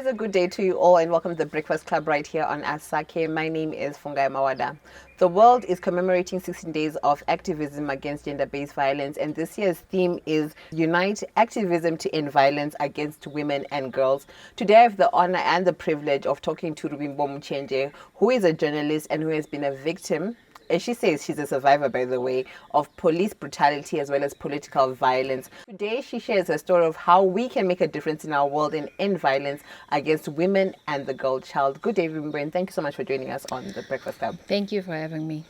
is a good day to you all, and welcome to the Breakfast Club right here on Asake. My name is Fungai Mawada. The world is commemorating 16 days of activism against gender-based violence, and this year's theme is Unite Activism to End Violence Against Women and Girls. Today I have the honor and the privilege of talking to Ruvimbo Muchenje, who is a journalist and who has been a victim, and she says she's a survivor, by the way, of police brutality as well as political violence. Today, she shares her story of how we can make a difference in our world and end violence against women and the girl child. Good day, Ruvimbo, and thank you so much for joining us on the Breakfast Club. Thank you for having me.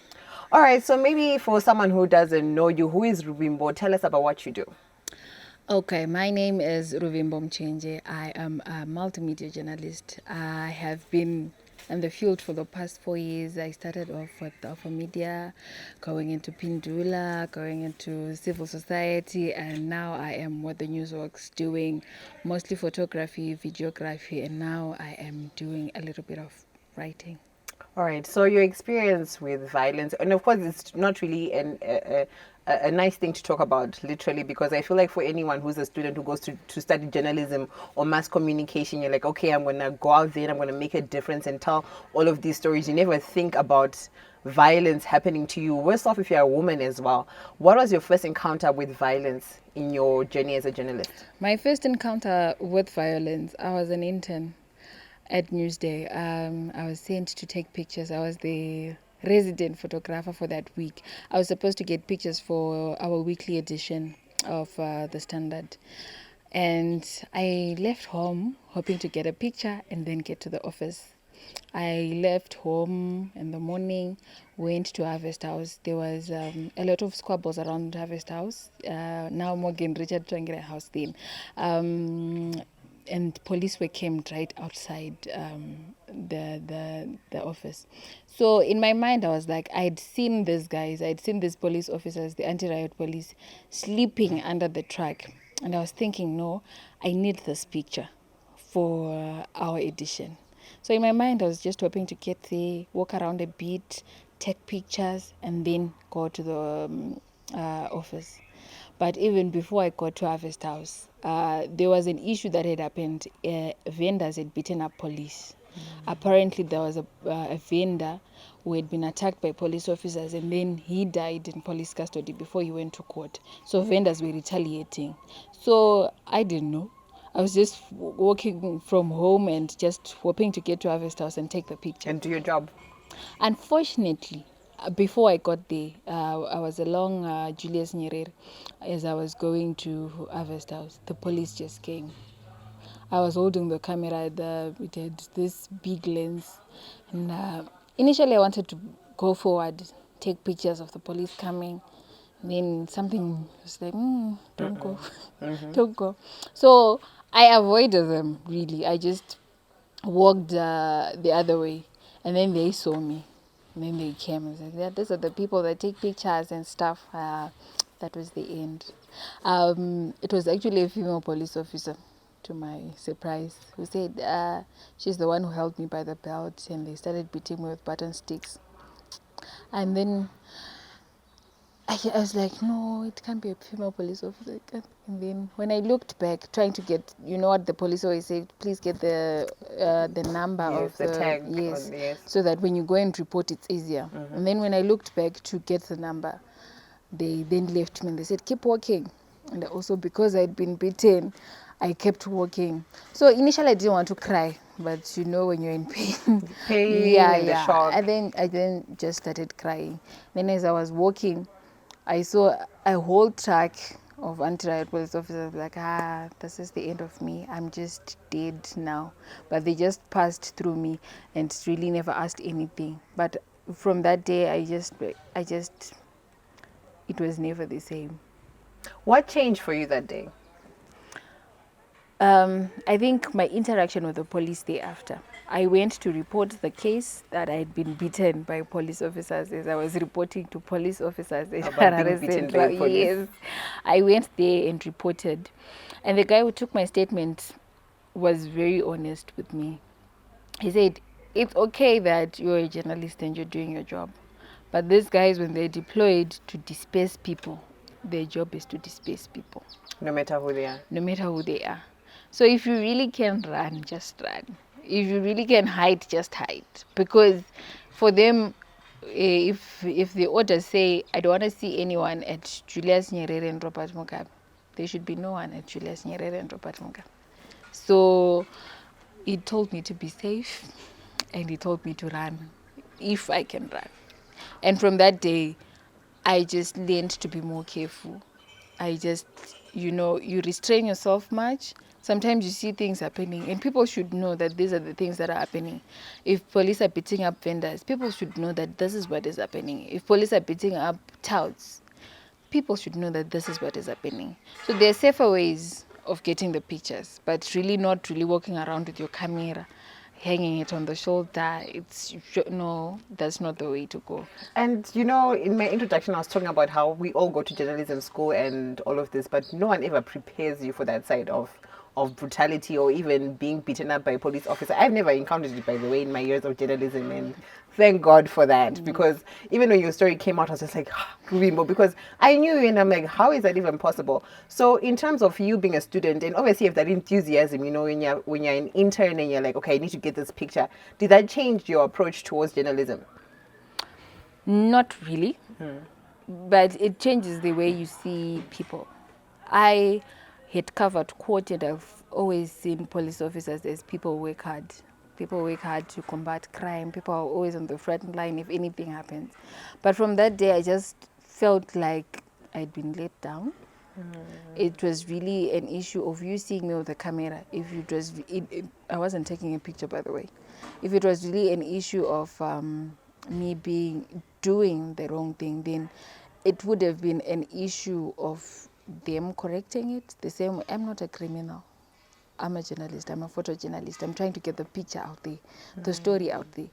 All right, so maybe for someone who doesn't know you, who is Ruvimbo? Tell us about what you do. Okay, my name is Ruvimbo Muchenje. I am a multimedia journalist. I have been in the field for the past 4 years. I started off with Alpha Media, going into Pindula, going into civil society, and now I am with the Newsworks doing mostly photography, videography, and now I am doing a little bit of writing. All right, so your experience with violence, and of course, it's not really a nice thing to talk about, literally, because I feel like for anyone who's a student who goes to study journalism or mass communication, you're like, okay, I'm going to go out there and I'm going to make a difference and tell all of these stories. You never think about violence happening to you. Worse off if you're a woman as well. What was your first encounter with violence in your journey as a journalist? My first encounter with violence, I was an intern at Newsday. I was sent to take pictures. I was the resident photographer for that week. I was supposed to get pictures for our weekly edition of the Standard. And I left home hoping to get a picture and then get to the office. I left home in the morning, went to Harvest House. There was a lot of squabbles around Harvest House. Now Morgan Richard Trangere House then. And police were camped right outside the office. So in my mind, I was like, I'd seen these guys, I'd seen these police officers, the anti-riot police, sleeping under the truck. And I was thinking, no, I need this picture for our edition. So in my mind, I was just hoping to get there, walk around a bit, take pictures, and then go to the office. But even before I got to Harvest House, there was an issue that had happened. Vendors had beaten up police. Apparently, there was a vendor who had been attacked by police officers, and then he died in police custody before he went to court. So vendors were retaliating. So I didn't know. I was just walking from home and just hoping to get to Harvest House and take the picture. And do your job. Unfortunately, before I got there, I was along Julius Nyerere. As I was going to Harvest House, the police just came. I was holding the camera, it had this big lens. And initially I wanted to go forward, take pictures of the police coming. And then something was like, don't go, don't go. So I avoided them, really. I just walked the other way. And then they saw me. And then they came and said, yeah, these are the people that take pictures and stuff. That was the end. It was actually a female police officer, to my surprise, who said she's the one who held me by the belt, and they started beating me with button sticks. And then I was like, no, it can't be a female police officer. And then when I looked back, trying to get, you know what the police always say, please get the number of the tag. Yes, so that when you go and report, it's easier. And then when I looked back to get the number, they then left me and they said, keep walking. And also because I'd been beaten, I kept walking. So initially I didn't want to cry, but you know when you're in pain. The shock. And I then just started crying. Then as I was walking, I saw a whole truck of anti-riot police officers like, this is the end of me. I'm just dead now. But they just passed through me and really never asked anything. But from that day, I just, it was never the same. What changed for you that day? I think my interaction with the police day after. I went to report the case that I had been beaten by police officers, as I was reporting to police officers. About being beaten by police? Yes. I went there and reported. And the guy who took my statement was very honest with me. He said, it's okay that you're a journalist and you're doing your job. But these guys, when they're deployed to disperse people, their job is to disperse people. No matter who they are. No matter who they are. So if you really can run, just run. If you really can hide, just hide. Because for them, if the orders say, I don't want to see anyone at Julius Nyerere and Robert Mugabe, there should be no one at Julius Nyerere and Robert Mugabe. So he told me to be safe, and he told me to run if I can run. And from that day, I just learned to be more careful. I just, you restrain yourself much. Sometimes you see things happening, and people should know that these are the things that are happening. If police are beating up vendors, people should know that this is what is happening. If police are beating up touts, people should know that this is what is happening. So there are safer ways of getting the pictures, but really not really walking around with your camera, hanging it on the shoulder. No, that's not the way to go. And in my introduction, I was talking about how we all go to journalism school and all of this, but no one ever prepares you for that side of brutality or even being beaten up by a police officer. I've never encountered it, by the way, in my years of journalism, and thank God for that. Because even when your story came out, I was just like, Ruvimbo, because I knew you, and I'm like, how is that even possible? So in terms of you being a student, and obviously you have that enthusiasm, when you're an intern and you're like, okay, I need to get this picture. Did that change your approach towards journalism? Not really, but it changes the way you see people. I had covered court, and I've always seen police officers as people who work hard. People work hard to combat crime. People are always on the front line if anything happens. But from that day, I just felt like I'd been let down. It was really an issue of you seeing me with the camera. If it was, I wasn't taking a picture, by the way. If it was really an issue of me doing the wrong thing, then it would have been an issue of them correcting it. The same way, I'm not a criminal. I'm a journalist. I'm a photojournalist. I'm trying to get the picture out there, the story out there.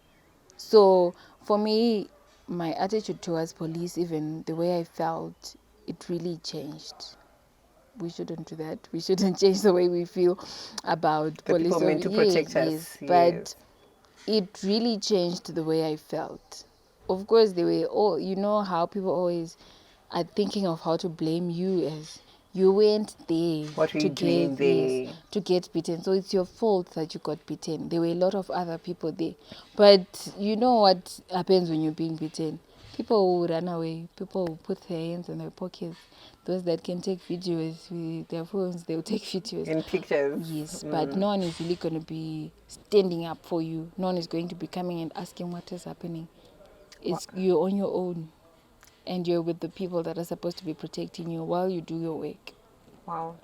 So for me, my attitude towards police, even the way I felt, it really changed. We shouldn't do that. We shouldn't change the way we feel about The police. people meant to protect us. Yes, but it really changed the way I felt. Of course, they were all, how people always are thinking of how to blame you as you went there What were you doing there? to get beaten. So it's your fault that you got beaten. There were a lot of other people there. But you know what happens when you're being beaten? People will run away. People will put their hands in their pockets. Those that can take videos with their phones, they'll take videos. In pictures. Yes, but no one is really going to be standing up for you. No one is going to be coming and asking what is happening. You're on your own, and you're with the people that are supposed to be protecting you while you do your work. Wow.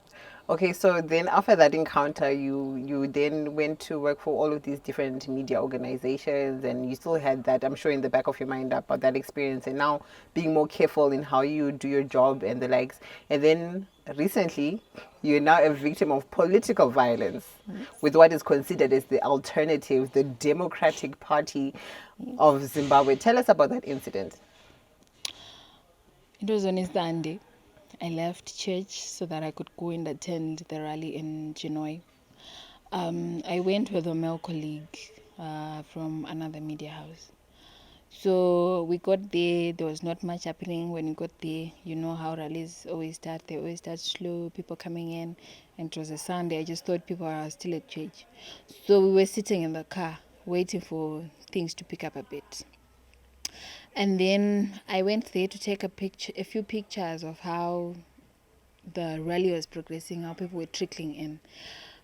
Okay, so then after that encounter, you then went to work for all of these different media organizations, and you still had that, I'm sure, in the back of your mind about that experience, and now being more careful in how you do your job and the likes. And then recently, you're now a victim of political violence with what is considered as the alternative, the Democratic Party of Zimbabwe. Tell us about that incident. It was on a Sunday. I left church so that I could go and attend the rally in Genoa. I went with a male colleague from another media house. So we got there. There was not much happening when we got there. You know how rallies always start. They always start slow, people coming in. And it was a Sunday. I just thought people are still at church. So we were sitting in the car waiting for things to pick up a bit. And then I went there to take a few pictures of how the rally was progressing, how people were trickling in.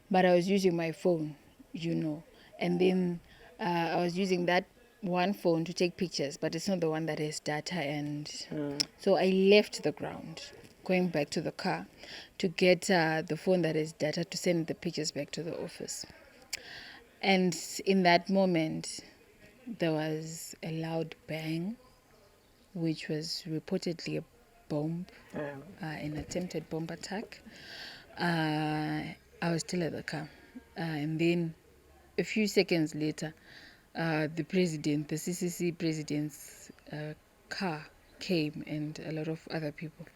But I was using my phone, and then I was using that one phone to take pictures, but it's not the one that has data. And so I left the ground, going back to the car to get the phone that has data to send the pictures back to the office. And in that moment, there was a loud bang, which was reportedly a bomb, an attempted bomb attack. I was still at the car. And then a few seconds later, the CCC president's car came, and a lot of other people.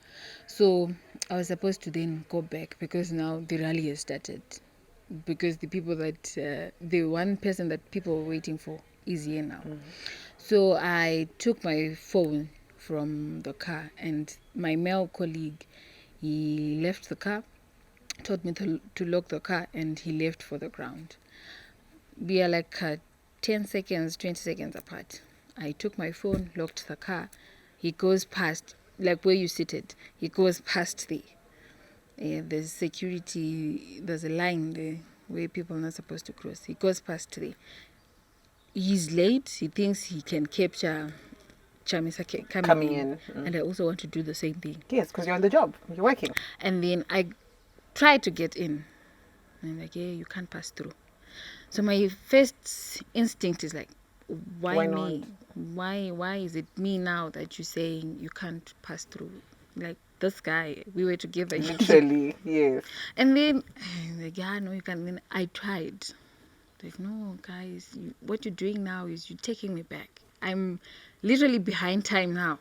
So I was supposed to then go back because now the rally has started. Because the one person that people were waiting for is here now. So I took my phone from the car, and my male colleague, he left the car told me to lock the car, and he left for the ground. We are like 10 seconds, 20 seconds apart. I took my phone, locked the car. He goes past, like where you seated. He goes past there. There's security, there's a line there where people are not supposed to cross. He goes past there. He's late. He thinks he can capture Chamisa coming in. And I also want to do the same thing. Yes, because you're on the job. You're working. And then I tried to get in. And I'm like, yeah, you can't pass through. So my first instinct is like, why me? Why is it me now that you're saying you can't pass through? Like, this guy, we were together. Literally, yes. And then, like, yeah, no, you can't. Then I tried. Like, no, guys, what you're doing now is you're taking me back. I'm literally behind time now.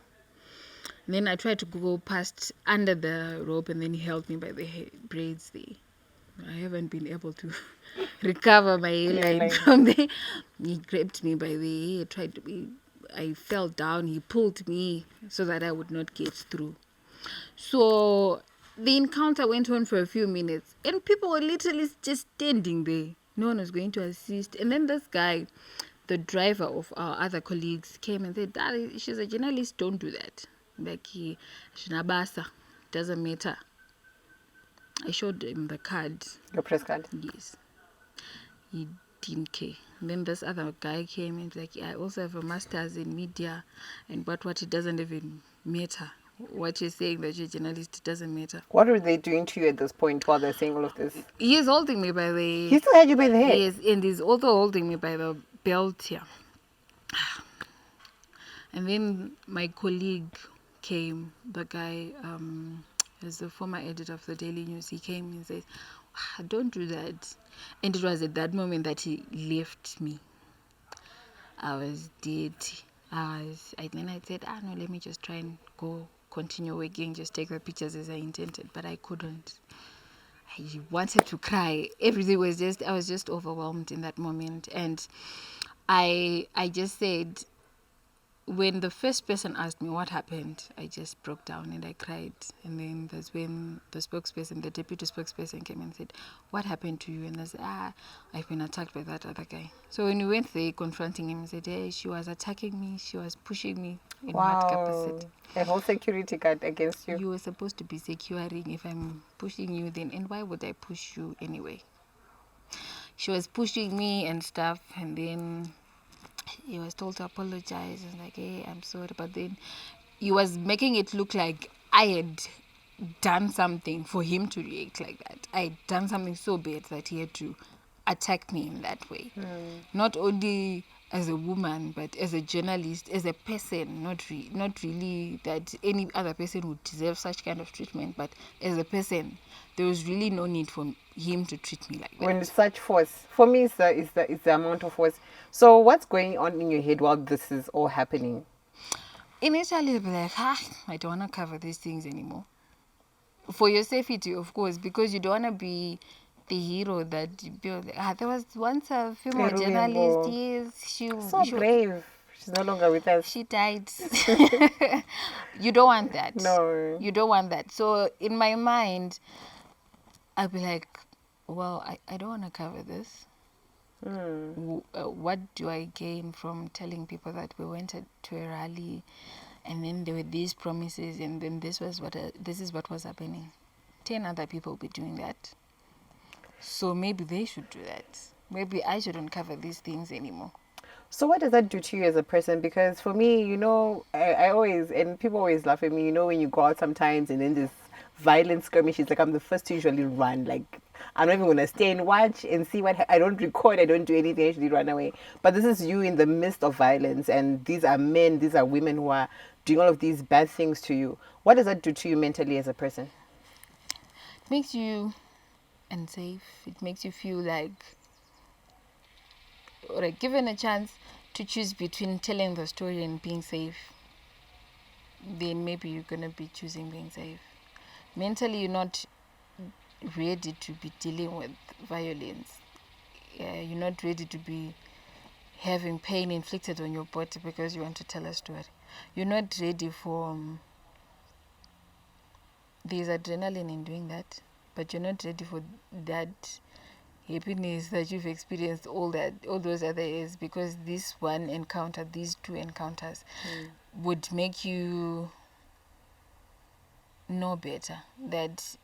And then I tried to go past under the rope, and then he held me by the braids there. I haven't been able to recover my hairline from there. He grabbed me by the hair, I fell down. He pulled me so that I would not get through. So the encounter went on for a few minutes, and people were literally just standing there. No one was going to assist. And then this guy, the driver of our other colleagues, came and said, "Daddy, she's a journalist, don't do that. Like, Shinabasa, doesn't matter." I showed him the card. Your press card? Yes. He didn't care. And then this other guy came and like, I also have a master's in media, and what it doesn't even matter. What you're saying that you're a journalist, it doesn't matter. What were they doing to you at this point while they're saying all of this? He's holding me by the... He still had you by the hair? Yes, and he's also holding me by the belt here. And then my colleague came, the guy... as the former editor of the Daily News, he came and said, "Don't do that." And it was at that moment that he left me. I was dead. Then I said, no, let me just try and go continue working, just take the pictures as I intended, but I couldn't. I wanted to cry. Everything was I was just overwhelmed in that moment. And I just said, when the first person asked me what happened, I just broke down and I cried. And then that's when the deputy spokesperson came and said, "What happened to you?" And I said, "I've been attacked by that other guy." So when we went there confronting him, he said, "Hey, she was attacking me, she was pushing me." In what capacity? A whole security guard against you. You were supposed to be securing. If I'm pushing you, then, and why would I push you anyway? She was pushing me and stuff, and then he was told to apologize and like, "Hey, I'm sorry." But then he was making it look like I had done something for him to react like that. I had done something so bad that he had to attack me in that way. Not only as a woman, but as a journalist, as a person. Not really that any other person would deserve such kind of treatment, but as a person, there was really no need for him to treat me like that. When such force, for me, it's the amount of force. So what's going on in your head while this is all happening? Initially, I'll be like, I don't want to cover these things anymore. For your safety, of course, because you don't want to be the hero that you build. There was once a female journalist. Yes, she brave. She's no longer with us. She died. You don't want that. No. You don't want that. So in my mind, I'll be like, well, I don't want to cover this. What do I gain from telling people that we went to a rally and then there were these promises and then this is what was happening? 10 other people will be doing that. So maybe they should do that. Maybe I shouldn't cover these things anymore. So what does that do to you as a person? Because for me, I always, and people always laugh at me, when you go out sometimes and then this violent skirmish, it's like I'm the first to usually run. Like, I'm not even going to stay and watch and see I don't record, I don't do anything, I usually run away. But this is you in the midst of violence, and these are men, these are women who are doing all of these bad things to you. What does that do to you mentally as a person? It makes you unsafe. It makes you feel like, given a chance to choose between telling the story and being safe, then maybe you're going to be choosing being safe. Mentally, you're not ready to be dealing with violence. You're not ready to be having pain inflicted on your body because you want to tell a story. You're not ready for... there's adrenaline in doing that. but you're not ready for that happiness that you've experienced all those other years, because this one encounter, these two encounters would make you know better that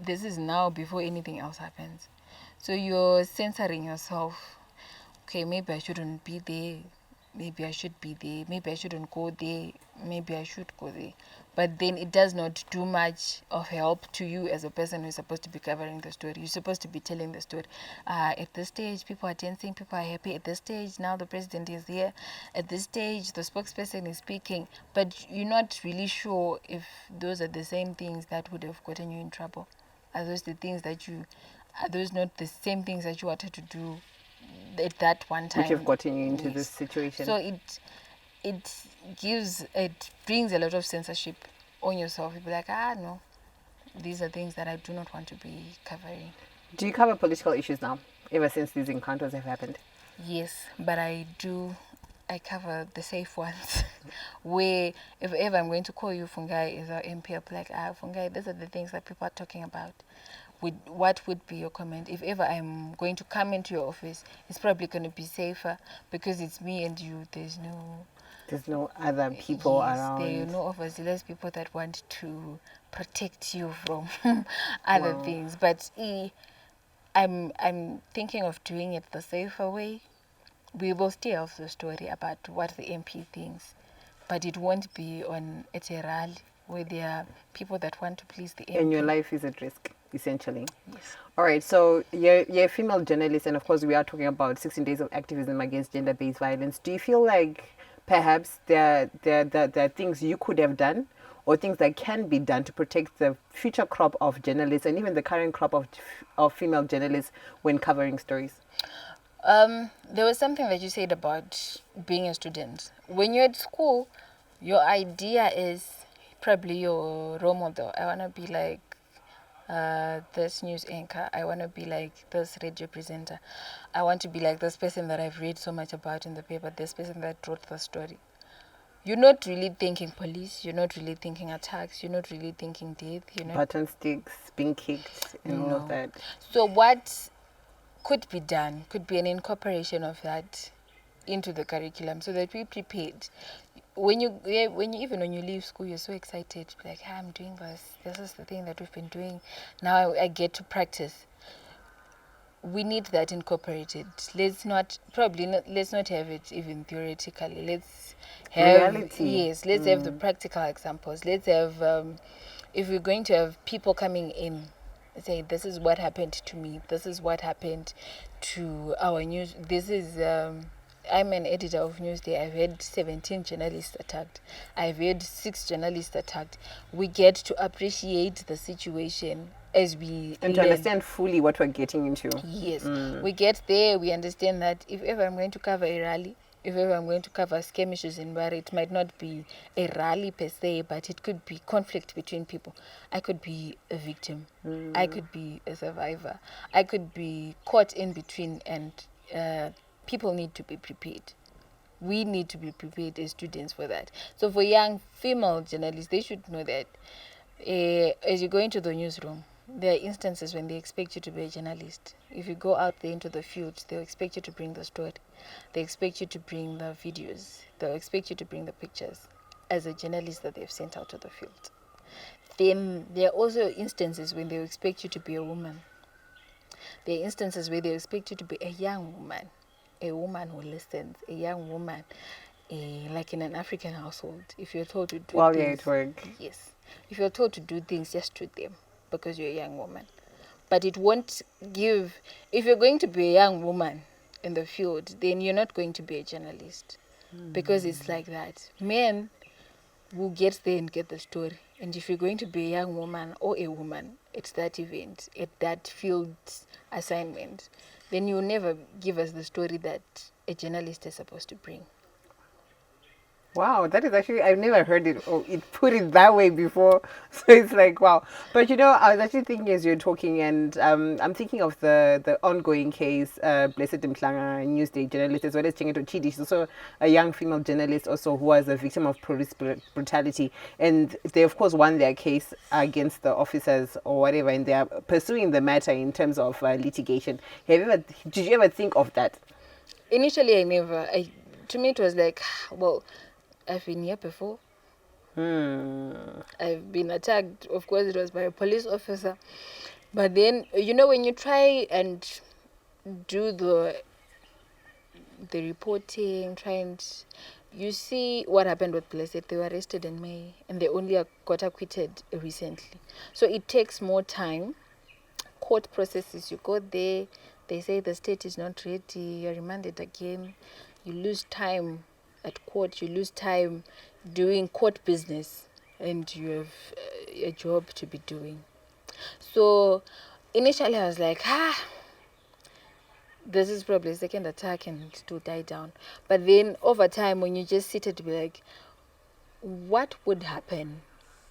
this is now before anything else happens. So you're censoring yourself. Okay, maybe I shouldn't be there. Maybe I should be there. Maybe I shouldn't go there. Maybe I should go there. But then it does not do much of help to you as a person who's supposed to be covering the story. You're supposed to be telling the story. At this stage, people are dancing, people are happy. At this stage, now the president is here. At this stage, the spokesperson is speaking. But you're not really sure if those are the same things that would have gotten you in trouble. Are those not the same things that you wanted to do at that one time, which have gotten you into this situation? So it brings a lot of censorship on yourself. You'll be like, no, these are things that I do not want to be covering. Do you cover political issues now, ever since these encounters have happened? Yes, but I cover the safe ones. Where if ever I'm going to call you Fungai as our MP, I'll be like, Fungai, these are the things that people are talking about. What would be your comment? If ever I'm going to come into your office, it's probably going to be safer because it's me and you. There's no other people around. There are no overzealous people that want to protect you from other things. But I'm thinking of doing it the safer way. We will still have the story about what the MP thinks, but it won't be at a rally where there are people that want to please the MP. And your life is at risk, essentially. Yes. All right, so you're a female journalist, and of course we are talking about 16 days of activism against gender-based violence. Do you feel like perhaps there are things you could have done or things that can be done to protect the future crop of journalists and even the current crop of female journalists when covering stories? There was something that you said about being a student. When you're at school, your idea is probably your role model. I want to be like this news anchor. I want to be like this radio presenter. I want to be like this person that I've read so much about in the paper, this person that wrote the story. You're not really thinking police. You're not really thinking attacks. You're not really thinking death. Button sticks, being kicked, and all of that. So what could be done could be an incorporation of that into the curriculum so that we're prepared. When you leave school, you're so excited, like, I'm doing this is the thing that we've been doing, now I get to practice. We need that incorporated. Let's not have it even theoretically. Let's have reality. Yes, let's have the practical examples. Let's have if we're going to have people coming in, say, this is what happened to me, this is what happened to our news. This is I'm an editor of Newsday. I've had 17 journalists attacked. I've had 6 journalists attacked. We get to appreciate the situation as we and to understand fully what we're getting into. Yes, we get there. We understand that if ever I'm going to cover a rally, if ever I'm going to cover skirmishes in Bari, it might not be a rally per se, but it could be conflict between people. I could be a victim. I could be a survivor. I could be caught in between, and people need to be prepared. We need to be prepared as students for that. So for young female journalists, they should know that as you go into the newsroom, there are instances when they expect you to be a journalist. If you go out there into the field, they'll expect you to bring the story. They expect you to bring the videos. They'll expect you to bring the pictures as a journalist that they've sent out to the field. Then there are also instances when they expect you to be a woman. There are instances where they expect you to be a young woman, a woman who listens, a young woman, like in an African household. If you're told to do while things, you're at work. Yes. If you're told to do things, just do them because you're a young woman. But it won't give... If you're going to be a young woman in the field, then you're not going to be a journalist because it's like that. Men will get there and get the story. And if you're going to be a young woman or a woman at that event, at that field assignment, then you'll never give us the story that a journalist is supposed to bring. Wow, that is actually, I've never heard it or it put it that way before. So it's like, wow. But I was actually thinking as you're talking, and I'm thinking of the ongoing case, Blessed Mhlanga, Newsday journalist, as well as Chingeto Chidi. She's also a young female journalist, also who was a victim of police brutality. And they, of course, won their case against the officers or whatever, and they are pursuing the matter in terms of litigation. Did you ever think of that? Initially, I never. To me, it was like, well, I've been here before. I've been attacked. Of course, it was by a police officer. But then, when you try and do the reporting, try and you see what happened with Blessed. They were arrested in May, and they only got acquitted recently. So it takes more time. Court processes, you go there, they say the state is not ready, you're remanded again. You lose time at court, you lose time doing court business, and you have a job to be doing. So initially I was like, this is probably a second attack and it will die down. But then over time, when you just sit to be like, what would happen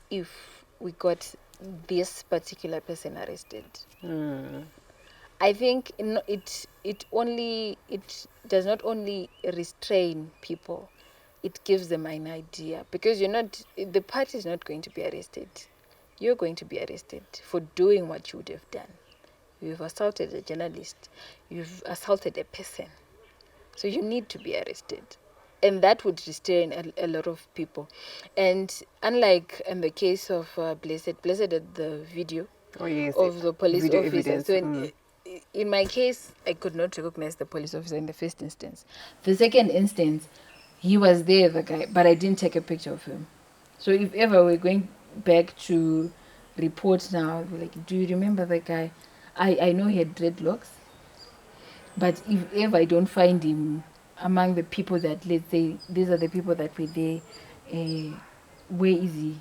if we got this particular person arrested? I think it does not only restrain people, it gives them an idea, because the party is not going to be arrested. You're going to be arrested for doing what you would have done. You've assaulted a journalist. You've assaulted a person. So you need to be arrested. And that would restrain a lot of people. And unlike in the case of Blessed had the video of the police video officer. evidence. So in my case, I could not recognize the police officer in the first instance. The second instance, he was there, the guy, but I didn't take a picture of him. So if ever we're going back to report now, like, do you remember the guy? I know he had dreadlocks, but if ever I don't find him among the people that, let's say, these are the people that were there, where is he?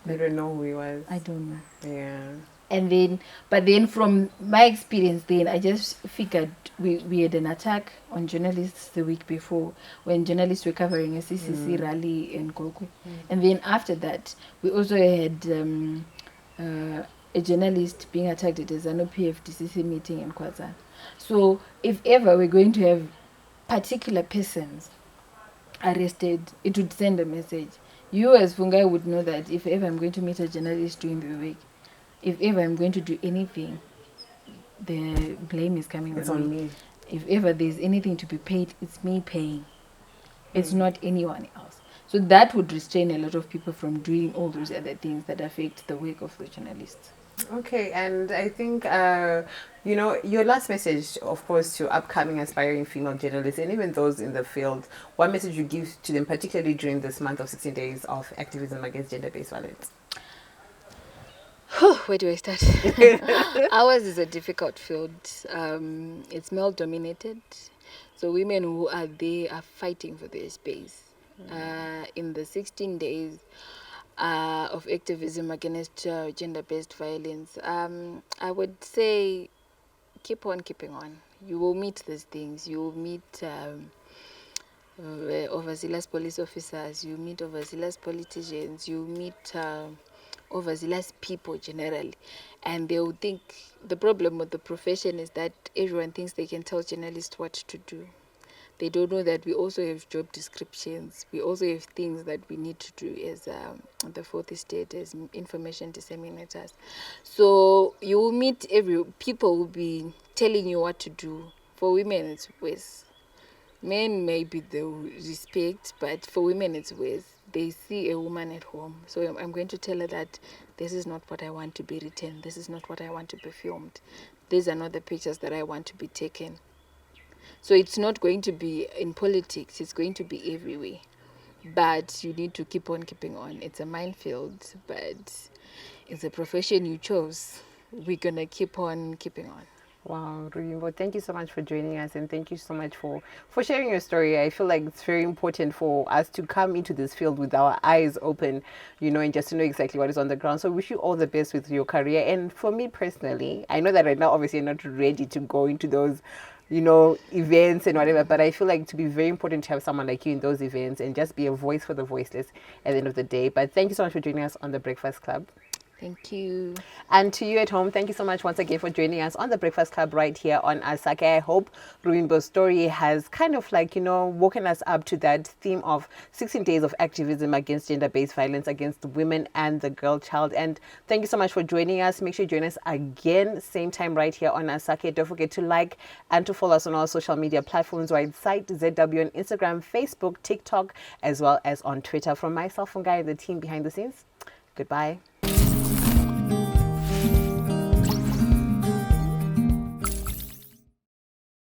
I don't know who he was. I don't know. Yeah. But then from my experience then, I just figured we had an attack on journalists the week before when journalists were covering a CCC rally in Kokwe. And then after that, we also had a journalist being attacked at a ZANU-PF DCC meeting in Kwazan. So if ever we're going to have particular persons arrested, it would send a message. You as Fungai would know that if ever I'm going to meet a journalist during the week, if ever I'm going to do anything, the blame is coming on me. If ever there's anything to be paid, it's me paying. It's not anyone else. So that would restrain a lot of people from doing all those other things that affect the work of the journalists. Okay, and I think, your last message, of course, to upcoming aspiring female journalists and even those in the field, what message you give to them, particularly during this month of 16 days of activism against gender-based violence? Where do I start? Ours is a difficult field. It's male-dominated. So women who are there are fighting for their space. In the 16 days of activism against gender-based violence, I would say keep on keeping on. You will meet these things. You will meet overzealous police officers. You meet overzealous politicians. You meet overzealous people generally, and they will think the problem with the profession is that everyone thinks they can tell journalists what to do. They don't know that we also have job descriptions. We also have things that we need to do as the fourth estate, as information disseminators. So you will meet people will be telling you what to do. For women, it's worse. Men maybe they will respect, but for women, it's worse. They see a woman at home. So I'm going to tell her that this is not what I want to be written. This is not what I want to be filmed. These are not the pictures that I want to be taken. So it's not going to be in politics. It's going to be everywhere. But you need to keep on keeping on. It's a minefield, but it's a profession you chose. We're going to keep on keeping on. Wow, Ruvimbo, thank you so much for joining us, and thank you so much for sharing your story. I feel like it's very important for us to come into this field with our eyes open, and just to know exactly what is on the ground. So wish you all the best with your career. And for me personally, I know that right now, obviously, you're not ready to go into those events and whatever. But I feel like to be very important to have someone like you in those events and just be a voice for the voiceless at the end of the day. But thank you so much for joining us on the Breakfast Club. Thank you. And to you at home, thank you so much once again for joining us on the Breakfast Club right here on Asake. I hope Ruvimbo's story has kind of woken us up to that theme of 16 days of activism against gender-based violence against women and the girl child. And thank you so much for joining us. Make sure you join us again, same time right here on Asake. Don't forget to like and to follow us on our social media platforms, right? Site ZW on Instagram, Facebook, TikTok, as well as on Twitter. From myself, Fungai, and the team behind the scenes, goodbye.